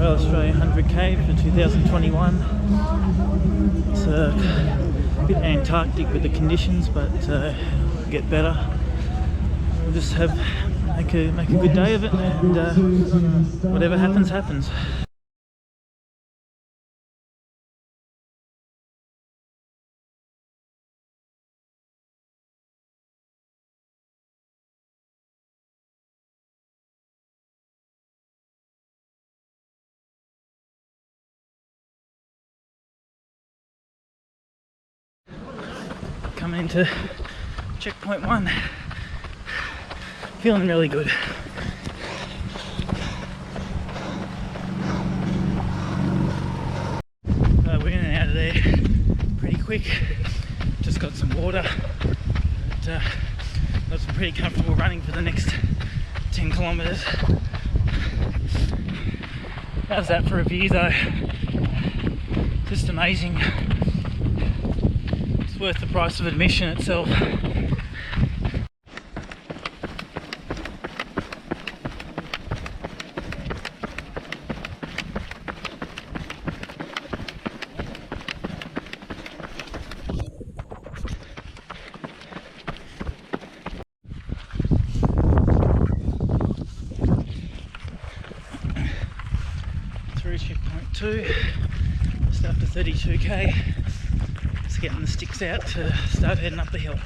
Trail Australia 100k for 2021. It's a bit Antarctic with the conditions, but get better. We'll just make a good day of it, and whatever happens, happens. Coming into checkpoint 1, feeling really good. We're in and out of there pretty quick. Just got some water, but got some pretty comfortable running for the next 10 kilometres. How's that for a view though? Just amazing. It's worth the price of admission itself. Through checkpoint 2, just after 32k. Just getting the sticks out to start heading up the hill.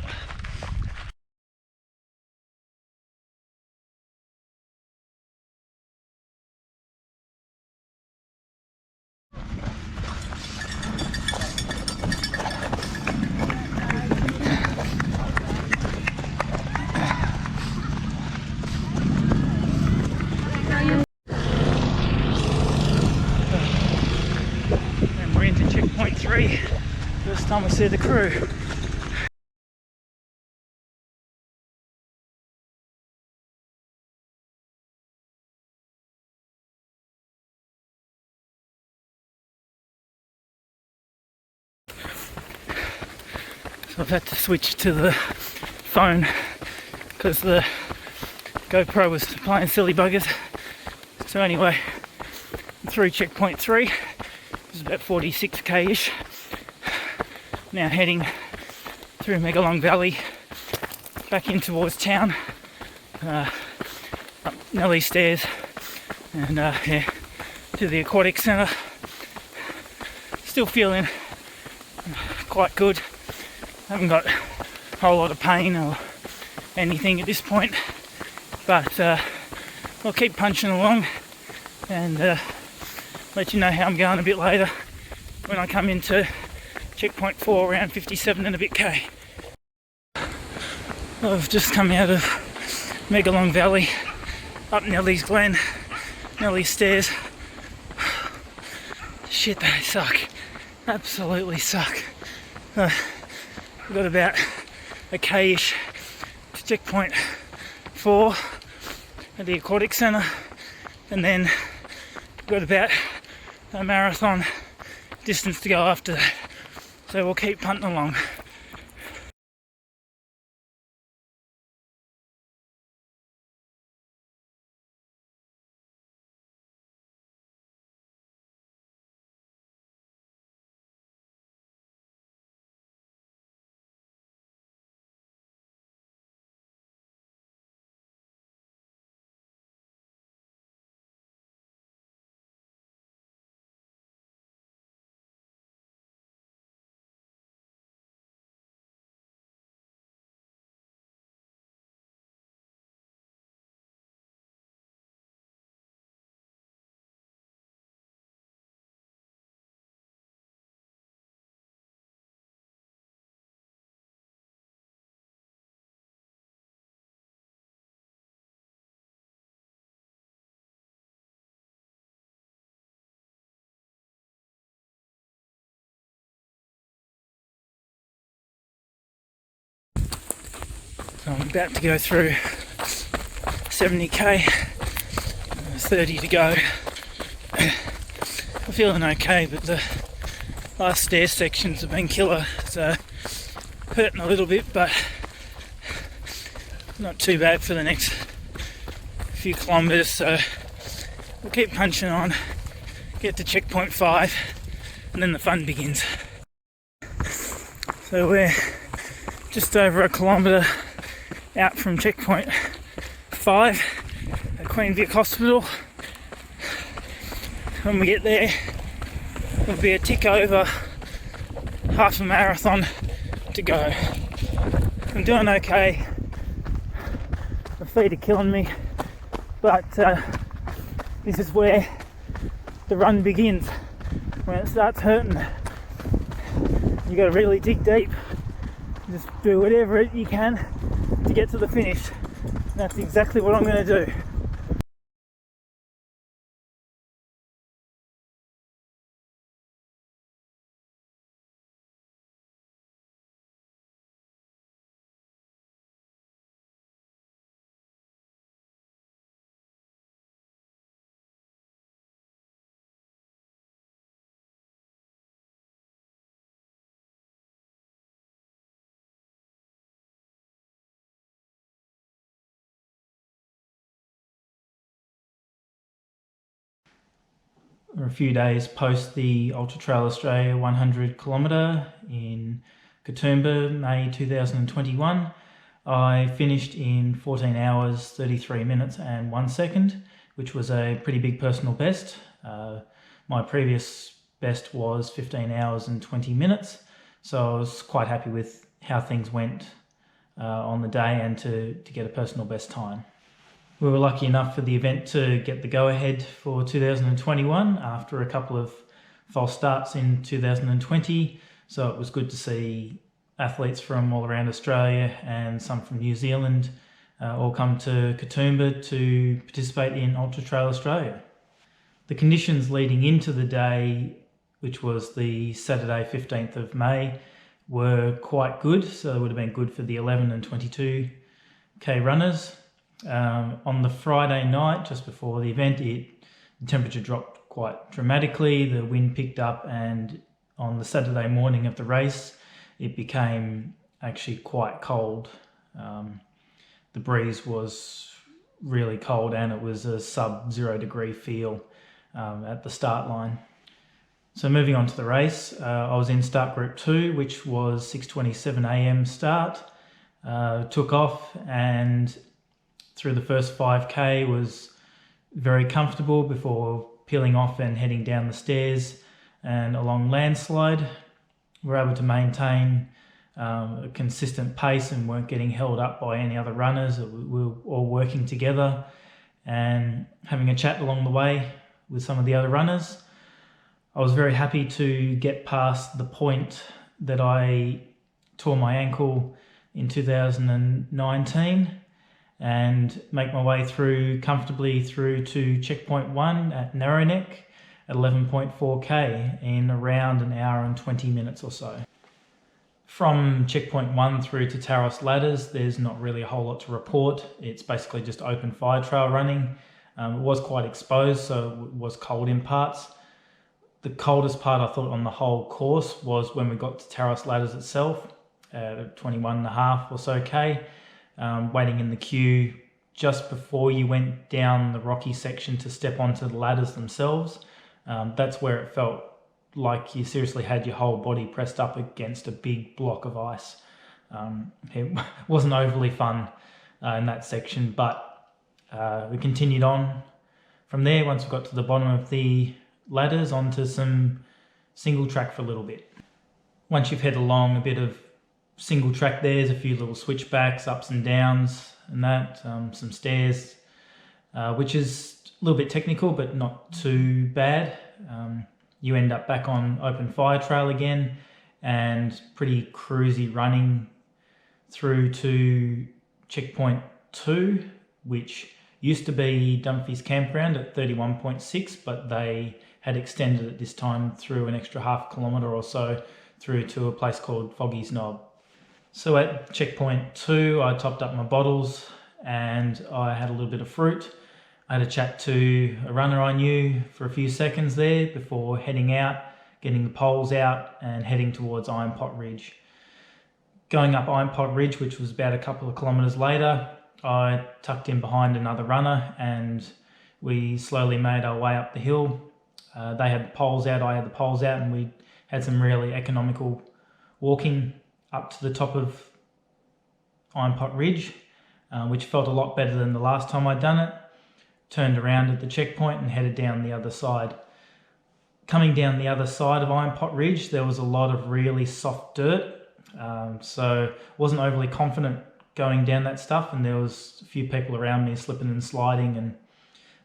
And we're into checkpoint 3. First time we see the crew. So I've had to switch to the phone because the GoPro was playing silly buggers. So anyway, through checkpoint 3, it's about 46k-ish. Now heading through Megalong Valley back in towards town, up Nellie Stairs, and yeah, to the aquatic centre. Still feeling quite good. Haven't got a whole lot of pain or anything at this point, but I'll keep punching along and let you know how I'm going a bit later when I come into checkpoint 4 around 57 and a bit k. I've just come out of Megalong Valley, up Nellie's Glen, Nellie's Stairs. Shit, they suck. Absolutely suck. We've got about a k-ish to checkpoint 4 at the aquatic centre, and then we've got about a marathon distance to go after that. So we'll keep punting along. So I'm about to go through 70k, 30 to go. I'm feeling okay, but the last stair sections have been killer, so hurting a little bit, but not too bad for the next few kilometres, so we'll keep punching on. get to checkpoint 5, and then the fun begins. So we're just over a kilometre out from checkpoint 5 at Queen Vic Hospital. When we get there, it'll be a tick over half a marathon to go. I'm doing okay. My feet are killing me, but this is where the run begins. When it starts hurting, you got to really dig deep. Just do whatever you can to get to the finish. And that's exactly what I'm going to do. A few days post the Ultra Trail Australia 100 kilometre in Katoomba, May 2021, I finished in 14 hours, 33 minutes and 1 second, which was a pretty big personal best. My previous best was 15 hours and 20 minutes, so I was quite happy with how things went on the day and to get a personal best time. We were lucky enough for the event to get the go-ahead for 2021 after a couple of false starts in 2020. So it was good to see athletes from all around Australia and some from New Zealand all come to Katoomba to participate in Ultra Trail Australia. The conditions leading into the day, which was the Saturday 15th of May, were quite good. So it would have been good for the 11 and 22k runners. On the Friday night, just before the event, the temperature dropped quite dramatically, the wind picked up, and on the Saturday morning of the race, it became actually quite cold. The breeze was really cold, and it was a sub-0 degree feel at the start line. So moving on to the race, I was in start group 2, which was 6:27 a.m. start. Took off, and through the first 5k was very comfortable before peeling off and heading down the stairs and along landslide. We were able to maintain a consistent pace and weren't getting held up by any other runners. We were all working together and having a chat along the way with some of the other runners. I was very happy to get past the point that I tore my ankle in 2019 and make my way through comfortably through to checkpoint 1 at Narrowneck at 11.4k in around an hour and 20 minutes or so. From checkpoint 1 through to Taros Ladders, there's not really a whole lot to report. It's basically just open fire trail running. It was quite exposed, so it was cold in parts. The coldest part, I thought, on the whole course was when we got to Taros Ladders itself at 21.5 or so k. Waiting in the queue just before you went down the rocky section to step onto the ladders themselves. That's where it felt like you seriously had your whole body pressed up against a big block of ice. It wasn't overly fun in that section, but we continued on from there. Once we got to the bottom of the ladders, onto some single track for a little bit. Once you've head along a bit of single track, there's a few little switchbacks, ups and downs and that, some stairs, which is a little bit technical but not too bad. You end up back on open fire trail again and pretty cruisy running through to checkpoint 2, which used to be Dunphy's campground at 31.6, but they had extended it this time through an extra half kilometre or so through to a place called Foggy's Knob. So at checkpoint 2, I topped up my bottles and I had a little bit of fruit. I had a chat to a runner I knew for a few seconds there before heading out, getting the poles out and heading towards Iron Pot Ridge. Going up Iron Pot Ridge, which was about a couple of kilometres later, I tucked in behind another runner and we slowly made our way up the hill They had the poles out, I had the poles out, and we had some really economical walking up to the top of Iron Pot Ridge, which felt a lot better than the last time I'd done it. Turned around at the checkpoint and headed down the other side. Coming down the other side of Iron Pot Ridge, there was a lot of really soft dirt, so wasn't overly confident going down that stuff, and there was a few people around me slipping and sliding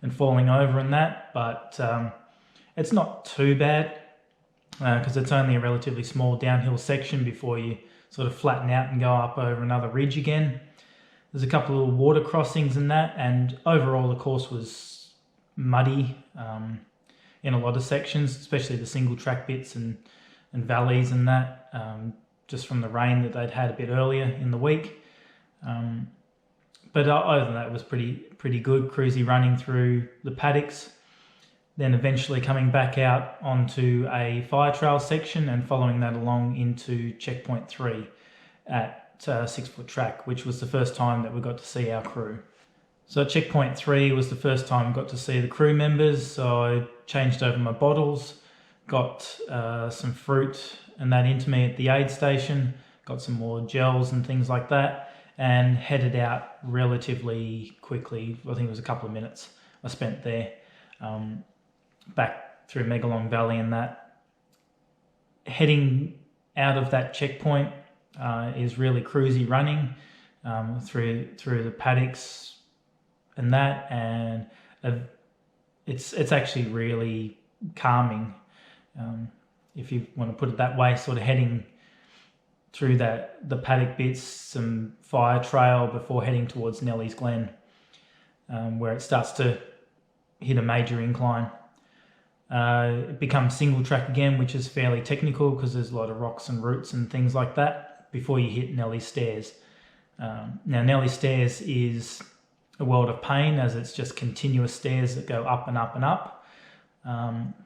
and falling over and that, but it's not too bad because it's only a relatively small downhill section before you sort of flatten out and go up over another ridge again. There's a couple of water crossings and that, and overall the course was muddy in a lot of sections, especially the single track bits and valleys and that, just from the rain that they'd had a bit earlier in the week. But other than that, it was pretty good, cruisy running through the paddocks, then eventually coming back out onto a fire trail section and following that along into checkpoint 3 at 6 Foot Track, which was the first time that we got to see our crew. So checkpoint 3 was the first time I got to see the crew members, so I changed over my bottles, got some fruit and that into me at the aid station, got some more gels and things like that, and headed out relatively quickly. I think it was a couple of minutes I spent there, back through Megalong Valley and that. Heading out of that checkpoint is really cruisy running through the paddocks and that, and it's actually really calming, if you want to put it that way, sort of heading through the paddock bits, some fire trail before heading towards Nellie's Glen, where it starts to hit a major incline. It becomes single track again, which is fairly technical because there's a lot of rocks and roots and things like that before you hit Nellie's Stairs. Now Nellie's Stairs is a world of pain, as it's just continuous stairs that go up and up and up.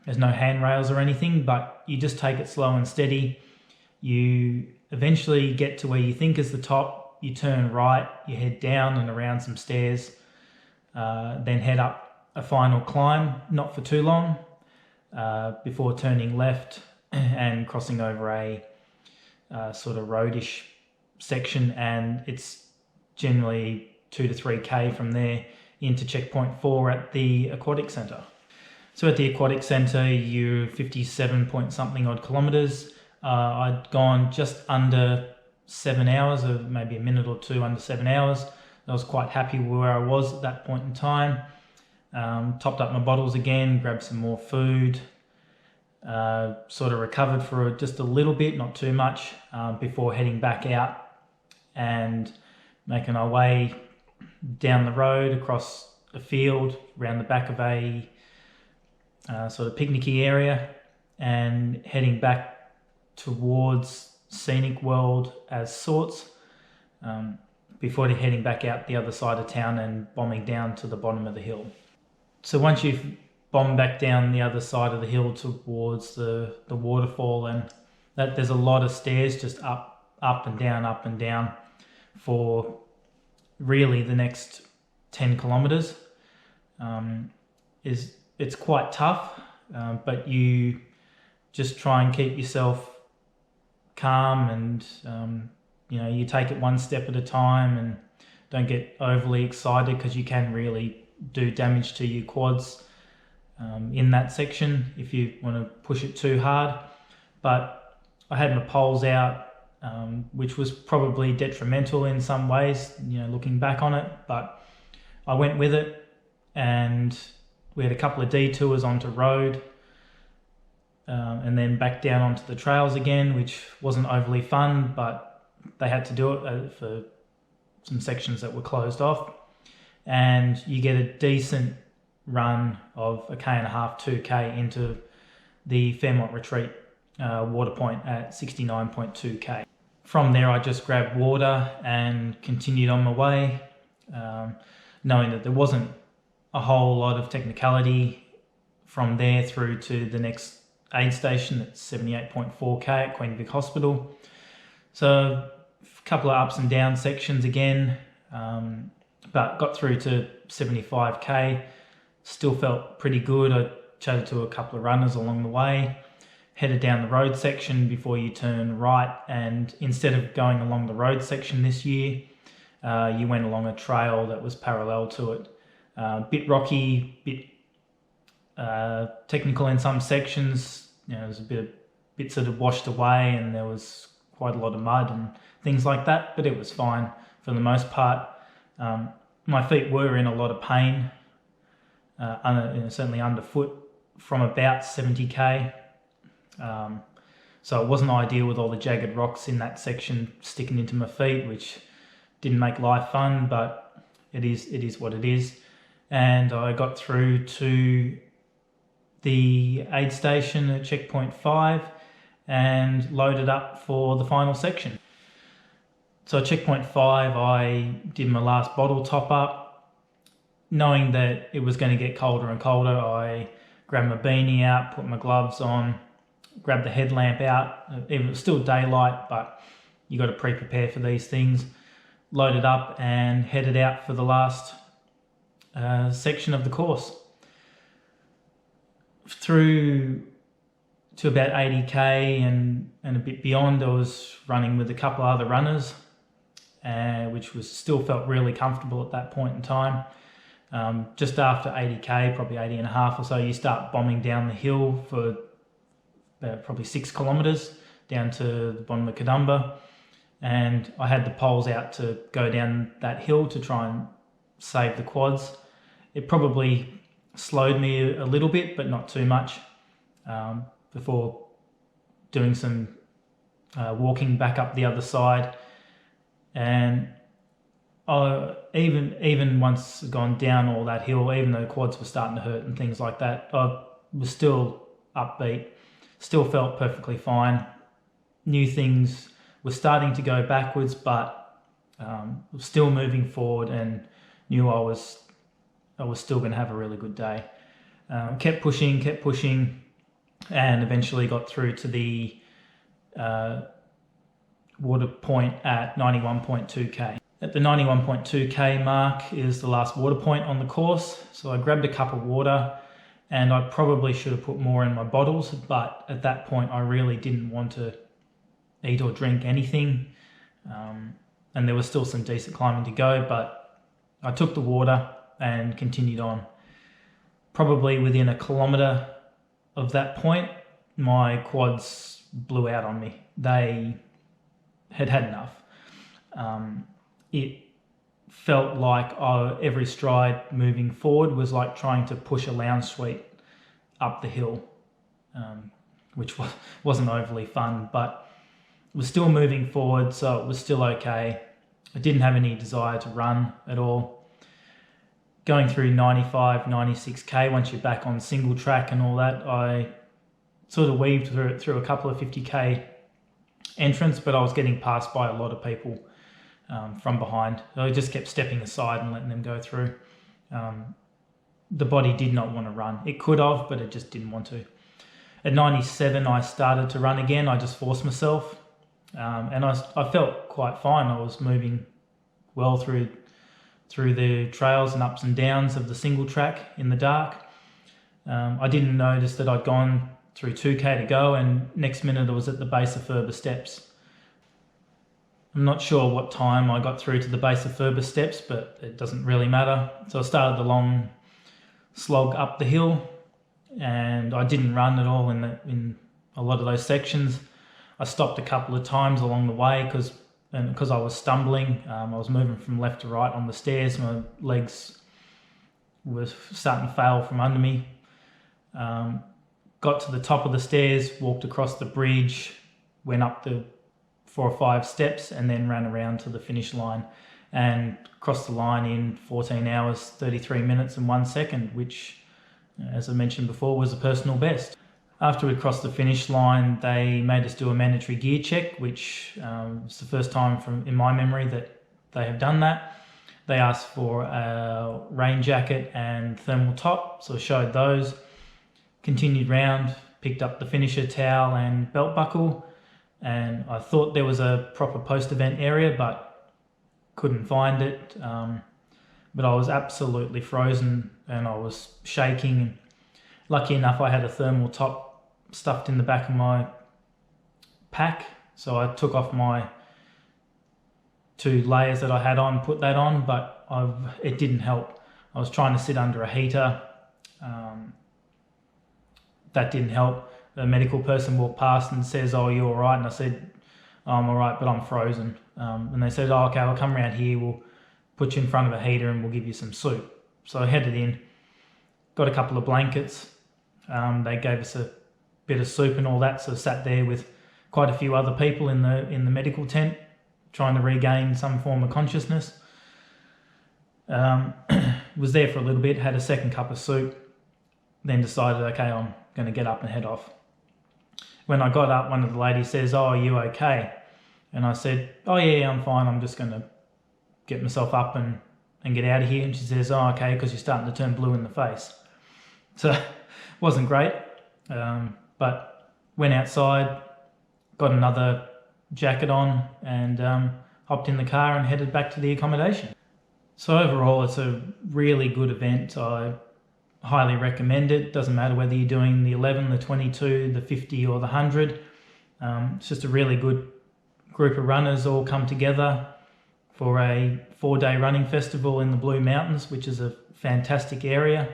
There's no handrails or anything, but you just take it slow and steady. You eventually get to where you think is the top, you turn right, you head down and around some stairs, then head up a final climb, not for too long, before turning left and crossing over a sort of roadish section, and it's generally 2 to 3k from there into checkpoint 4 at the aquatic centre. So at the aquatic centre, you're 57 point something odd kilometres. I'd gone just under 7 hours, or maybe a minute or two under 7 hours. I was quite happy where I was at that point in time. Topped up my bottles again, grabbed some more food, sort of recovered for just a little bit, not too much, before heading back out and making our way down the road across a field around the back of a sort of picnicky area and heading back towards Scenic World as sorts, before heading back out the other side of town and bombing down to the bottom of the hill. So once you've bombed back down the other side of the hill towards the waterfall, and that there's a lot of stairs just up and down for really the next 10 kilometers. It's quite tough, but you just try and keep yourself calm, and you take it one step at a time and don't get overly excited, because you can really do damage to your quads in that section if you want to push it too hard. But I had my poles out, which was probably detrimental in some ways, looking back on it, but I went with it, and we had a couple of detours onto road, and then back down onto the trails again, which wasn't overly fun, but they had to do it for some sections that were closed off. And you get a decent run of 1.5 k, 2k into the Fairmont Retreat water point at 69.2k. From there, I just grabbed water and continued on my way, knowing that there wasn't a whole lot of technicality from there through to the next aid station at 78.4k at Queen Vic Hospital. So a couple of ups and down sections again, but got through to 75k. Still felt pretty good. I chatted to a couple of runners along the way, headed down the road section before you turn right, and instead of going along the road section this year, you went along a trail that was parallel to it. Bit rocky, bit technical in some sections. There was a bit of bits that had washed away, and there was quite a lot of mud and things like that, but it was fine for the most part. My feet were in a lot of pain, certainly underfoot, from about 70k. So it wasn't ideal with all the jagged rocks in that section sticking into my feet, which didn't make life fun, but it is what it is. And I got through to the aid station at checkpoint 5 and loaded up for the final section. So at checkpoint 5, I did my last bottle top up. Knowing that it was going to get colder and colder, I grabbed my beanie out, put my gloves on, grabbed the headlamp out. It was still daylight, but you got to pre-prepare for these things. Loaded up and headed out for the last section of the course. Through to about 80k and a bit beyond, I was running with a couple of other runners, which still felt really comfortable at that point in time. Just after 80k, probably 80 and a half or so, you start bombing down the hill for probably 6 kilometers down to the bottom of Kadumba. And I had the poles out to go down that hill to try and save the quads. It probably slowed me a little bit, but not too much, before doing some walking back up the other side. And even once gone down all that hill, even though the quads were starting to hurt and things like that, I was still upbeat, still felt perfectly fine. Knew things were starting to go backwards, but was still moving forward, and knew I was still going to have a really good day. Kept pushing, and eventually got through to the water point at 91.2k. At the 91.2k mark is the last water point on the course, so I grabbed a cup of water, and I probably should have put more in my bottles, but at that point I really didn't want to eat or drink anything, and there was still some decent climbing to go, but I took the water and continued on. Probably within a kilometre of that point, my quads blew out on me. They had enough. It felt like every stride moving forward was like trying to push a lounge suite up the hill, which wasn't overly fun, but it was still moving forward, so it was still okay. I didn't have any desire to run at all. Going through 95, 96k, once you're back on single track and all that, I sort of weaved through a couple of 50k entrants, but I was getting passed by a lot of people from behind. So I just kept stepping aside and letting them go through. The body did not want to run. It could have, but it just didn't want to. At 97, I started to run again. I just forced myself, and I felt quite fine. I was moving well through the trails and ups and downs of the single track in the dark. I didn't notice that I'd gone through 2k to go, and next minute I was at the base of Furber Steps. I'm not sure what time I got through to the base of Furber Steps, but it doesn't really matter. So I started the long slog up the hill, and I didn't run at all in a lot of those sections. I stopped a couple of times along the way because I was stumbling. I was moving from left to right on the stairs. My legs were starting to fail from under me. Got to the top of the stairs, walked across the bridge, went up the 4 or 5 steps, and then ran around to the finish line and crossed the line in 14 hours, 33 minutes and 1 second, which, as I mentioned before, was a personal best. After we crossed the finish line, they made us do a mandatory gear check, which was the first time in my memory that they have done that. They asked for a rain jacket and thermal top, so I showed those. Continued round, picked up the finisher towel and belt buckle, and I thought there was a proper post-event area, but couldn't find it. But I was absolutely frozen, and I was shaking. lucky enough, I had a thermal top stuffed in the back of my pack. So I took off my 2 layers that I had on, put that on, but it didn't help. I was trying to sit under a heater. That didn't help. The medical person walked past and says, "Oh, you all right?" And I said, "Oh, I'm all right, but I'm frozen." And they said, "Oh, okay, I'll come around here. We'll put you in front of a heater and we'll give you some soup." So I headed in, got a couple of blankets. They gave us a bit of soup and all that. So I sat there with quite a few other people in the medical tent, trying to regain some form of consciousness. Was there for a little bit, had a second cup of soup, then decided, okay, I'm going to get up and head off. When I got up, one of the ladies says, "Oh, are you okay?" And I said, "Oh yeah, I'm fine. I'm just going to get myself up and get out of here." And she says, "Oh, okay, because you're starting to turn blue in the face." So it wasn't great, but went outside, got another jacket on, and hopped in the car and headed back to the accommodation. So overall, it's a really good event. I highly recommend it. Doesn't matter whether you're doing the 11, the 22, the 50 or the 100. It's just a really good group of runners all come together for a 4-day running festival in the Blue Mountains, which is a fantastic area.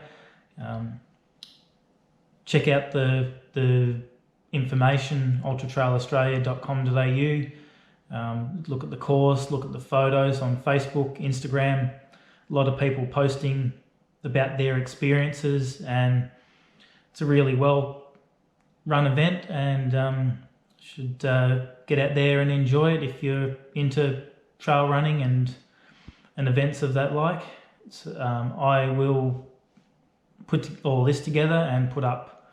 Check out the information, ultratrailaustralia.com.au. Look at the course, look at the photos on Facebook, Instagram. A lot of people posting about their experiences, and it's a really well run event, and should get out there and enjoy it if you're into trail running and events of that like. I will put all this together and put up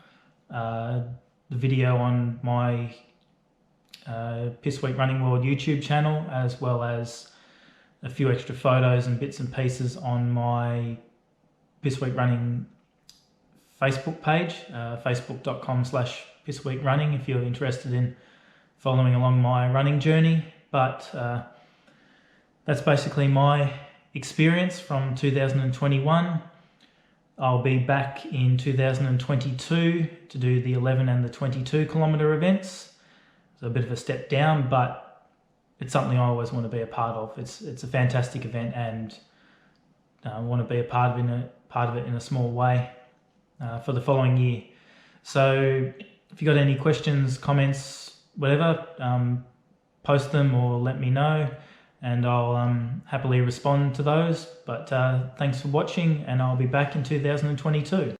the video on my Pissweek Running World YouTube channel, as well as a few extra photos and bits and pieces on my Pissweek Running Facebook page, facebook.com/pissweekrunning, if you're interested in following along my running journey. But that's basically my experience from 2021. I'll be back in 2022 to do the 11 and the 22 kilometre events. So a bit of a step down, but it's something I always want to be a part of. It's a fantastic event, and I want to be a part of it in a small way for the following year. So if you've got any questions, comments, whatever, post them or let me know, and I'll happily respond to those. But thanks for watching, and I'll be back in 2022.